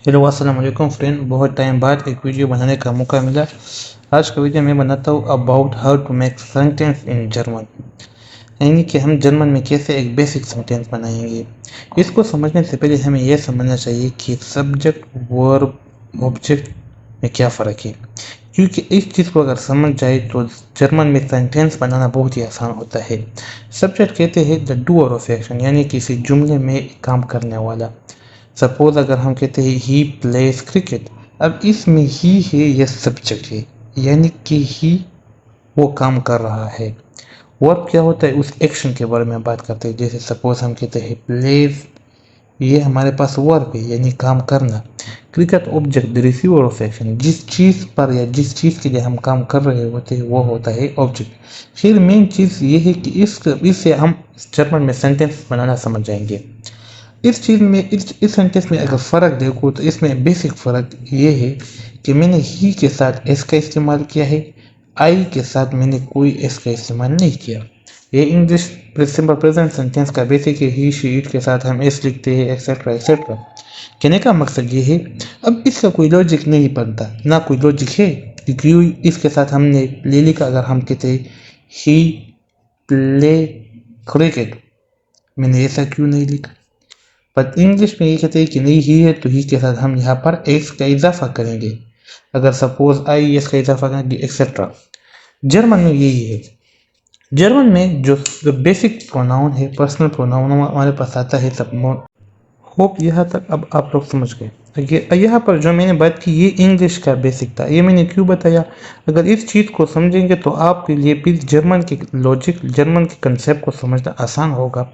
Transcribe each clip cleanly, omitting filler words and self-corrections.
Hello अस्सलाम वालेकुम friend. बहुत टाइम बाद एक वीडियो बनाने का मौका मिला। आज का वीडियो मैं बनाता हूँ about how to make sentence in German, यानी कि हम जर्मन में कैसे एक बेसिक सेंटेंस बनाएंगे। इसको समझने से पहले हमें यह समझना चाहिए कि सब्जेक्ट वर्ब ऑब्जेक्ट में क्या फ़र्क है, क्योंकि इस चीज़ को अगर समझ जाए तो जर्मन में सेंटेंस बनाना बहुत ही आसान होता है। सब्जेक्ट कहते हैं द डूअर ऑफ एक्शन, यानी किसी जुमले में काम करने वाला। सपोज अगर हम कहते हैं ही प्लेज क्रिकेट, अब इसमें ही है यह सब्जेक्ट है, यानी कि ही वो काम कर रहा है। वर्ब क्या होता है, उस एक्शन के बारे में बात करते हैं। जैसे सपोज हम कहते हैं प्लेज, ये हमारे पास वर्ब है यानी काम करना। Cricket object the receiver of action, जिस चीज़ पर या जिस चीज़ के लिए हम काम कर रहे होते हैं वो होता है ऑब्जेक्ट। फिर मेन चीज़ ये है कि इससे हम जर्मन में सेंटेंस बनाना समझ जाएंगे। इस चीज़ में इस सेंटेंस में अगर फ़र्क देखो तो इसमें बेसिक फ़र्क ये है कि मैंने ही के साथ एस का इस्तेमाल किया है, आई के साथ मैंने कोई एस का इस्तेमाल नहीं किया। ये इंग्लिश सिंपल प्रेजेंट सेंटेंस का बेसिक है। ही शी इट के साथ हम एस लिखते हैं एक्सेट्रा एक्सेट्रा। कहने का मकसद ये है, अब इसका कोई लॉजिक नहीं बनता, ना कोई लॉजिक है कि क्यों इसके साथ हमने ले लिखा। अगर हम कहते ही प्ले क्रिकेट, मैंने ऐसा क्यों नहीं लिखा। पर इंग्लिश में ये कहते हैं कि नहीं ही है तो ही के साथ हम यहाँ पर एक्स का इजाफा करेंगे। अगर सपोज आई एस का इजाफा करेंगे एक्सेट्रा। जर्मन में यही है। जर्मन में जो बेसिक प्रोनाउन है, पर्सनल प्रोनाउन हमारे पास आता है सब। होप यहाँ तक अब आप लोग समझ गए। यहाँ पर जो मैंने बात की ये इंग्लिश का बेसिक था। ये मैंने क्यों बताया, अगर इस चीज़ को समझेंगे तो आपके लिए भी जर्मन के लॉजिक, जर्मन के कंसेप्ट को समझना आसान होगा।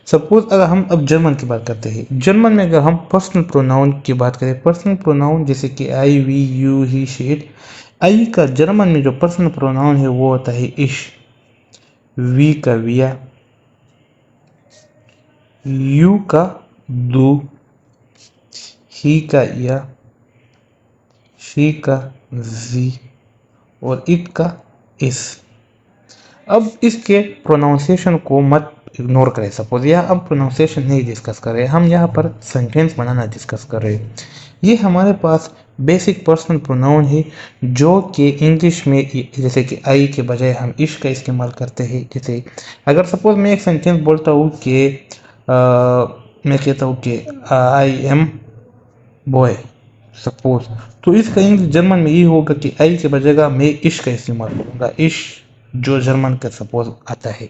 सपोज अगर हम अब जर्मन की बात करते हैं, जर्मन में अगर हम पर्सनल प्रोनाउन की बात करें, पर्सनल प्रोनाउन जैसे कि I we you he she it, I का जर्मन में जो पर्सनल प्रोनाउन है वो होता है इश, वी का विया, यू का दू, ही का या, शी का जी और इट का इस। अब इसके प्रोनाउंसिएशन को मत इग्नोर करें। सपोज यहाँ हम प्रोनाउंसिएशन नहीं डिस्कस कर रहे, हम यहाँ पर सेंटेंस बनाना डिस्कस कर रहे हैं। ये हमारे पास बेसिक पर्सनल प्रोनाउन है जो कि इंग्लिश में जैसे कि आई के बजाय हम इश का इस्तेमाल करते हैं। जैसे अगर सपोज मैं एक सेंटेंस बोलता हूँ कि मैं कहता हूँ कि आई एम बॉय सपोज, तो इसका इंग्लिश जर्मन में ये होगा कि आई के बजाय मैं इश का इस्तेमाल करूँगा, इश जो जर्मन का सपोज आता है।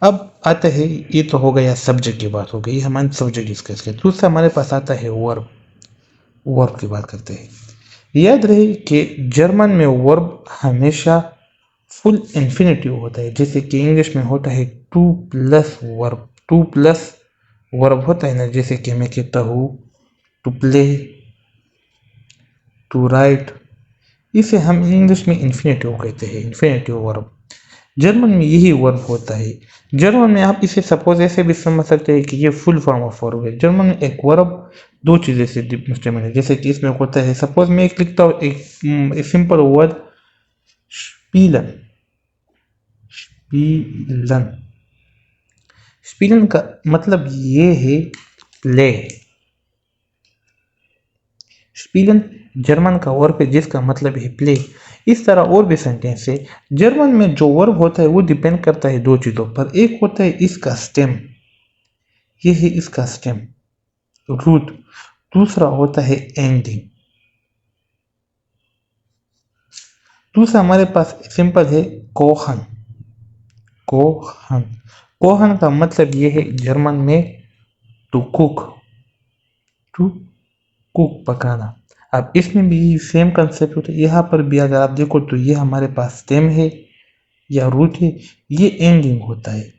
अब आता है, ये तो हो गया सब्जेक्ट की बात हो गई, हमारे सब्जेक्ट डिस्कस किया। दूसरा हमारे पास आता है वर्ब। वर्ब की बात करते हैं। याद रहे कि जर्मन में वर्ब हमेशा फुल इन्फिनेटिव होता है, जैसे कि इंग्लिश में होता है two plus verb. Two plus verb होता है ना, जैसे कि मैं कहता हूँ टू प्ले, टू राइट, इसे हम इंग्लिश में इन्फिनेटिव कहते हैं, इन्फिनेटिव वर्ब। जर्मन में यही वर्ब होता है। जर्मन में आप इसे सपोज ऐसे भी समझ सकते हैं कि ये फुल फॉर्म ऑफ वर्ब है। जर्मन में एक वर्ब दो चीज़ें से मुश्तमिल है, जैसे कि इसमें होता है, सपोज मैं एक लिखता हूँ एक सिंपल वर्ड स्पीलन। स्पीलन, स्पीलन का मतलब ये है प्ले। स्पीलन जर्मन का वर्ब है जिसका मतलब है प्ले। इस तरह और भी सेंटेंस है। जर्मन में जो वर्ब होता है वो डिपेंड करता है दो चीज़ों पर। एक होता है इसका स्टेम, ये है इसका स्टेम रूट। दूसरा होता है एंडिंग। दूसरा हमारे पास सिंपल है कोहन। कोहन, कोहन का मतलब ये है जर्मन में टू कुक, टू कुक पकाना। अब इसमें भी सेम कंसेप्ट होता है। यहाँ पर भी अगर आप देखो तो ये हमारे पास स्टेम है या रूट है, ये एंडिंग होता है।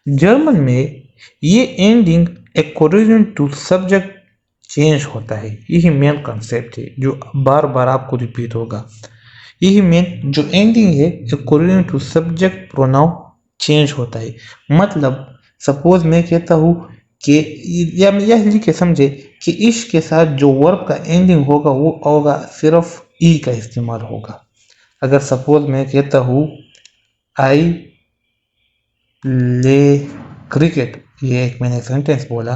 जर्मन में ये ending according to subject change होता है। यही मेन कंसेप्ट है जो बार बार आपको रिपीट होगा। यही मेन जो एंडिंग है according to subject pronoun change होता है। मतलब सपोज मैं कहता हूँ कि या यह लिख के समझे कि इश के साथ जो वर्ब का एंडिंग होगा वो होगा सिर्फ ई का इस्तेमाल होगा। अगर सपोज मैं कहता हूँ आई प्ले क्रिकेट, ये एक मैंने सेंटेंस बोला,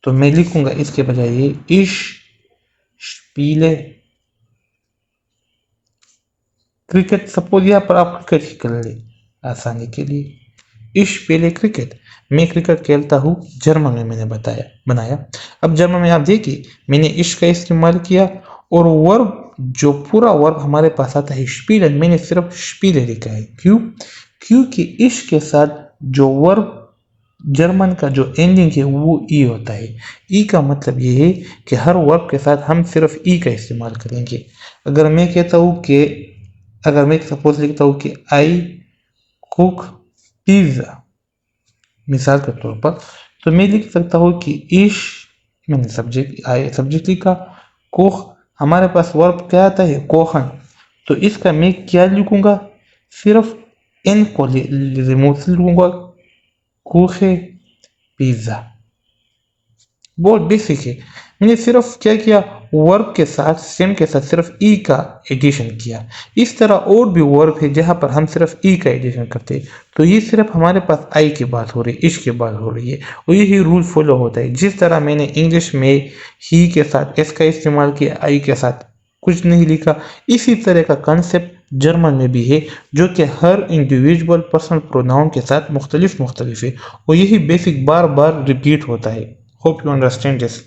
तो मैं लिखूंगा इसके बजाय ये इश स्पीले क्रिकेट। सपोज यहाँ पर आप क्रिकेट ही कर ले आसानी के लिए। इश स्पीले क्रिकेट, मैं क्रिकेट खेलता हूँ, जर्मन में मैंने बनाया। अब जर्मन में आप देखिए मैंने इश का इस्तेमाल किया और वर्ब जो पूरा वर्ब हमारे पास आता है स्पीलन, मैंने सिर्फ स्पीले लिखा है। क्यों? क्योंकि इश के साथ जो वर्ब जर्मन का जो एंडिंग है वो ई होता है। ई का मतलब ये है कि हर वर्ब के साथ हम सिर्फ ई का इस्तेमाल करेंगे। अगर मैं कहता हूँ कि अगर मैं सपोज लिखता हूँ कि आई कुक पिज्जा मिसाल के तौर पर, तो मैं लिख सकता हूँ कि इश, मैंने सब्जेक्ट लिखा, कोख हमारे पास वर्ब क्या आता है कोहन, तो इसका मैं क्या लिखूंगा, सिर्फ एन को रिमूव से लिखूंगा, कोखे पिज्जा। बहुत बेसिक है। मैंने सिर्फ क्या किया, वर्ब के साथ सेम के साथ सिर्फ ई का एडिशन किया। इस तरह और भी वर्ब है जहां पर हम सिर्फ ई का एडिशन करते हैं, तो ये सिर्फ हमारे पास आई की बात हो रही है, इश की बात हो रही है, और यही रूल फॉलो होता है। जिस तरह मैंने इंग्लिश में ही के साथ एस का इस्तेमाल किया, आई के साथ कुछ नहीं लिखा, इसी तरह का कंसेप्ट जर्मन में भी है, जो कि हर इंडिविजुअल पर्सनल प्रोनाउन के साथ मुख्तलिफ है, और यही बेसिक बार बार रिपीट होता है। Hope you understand this.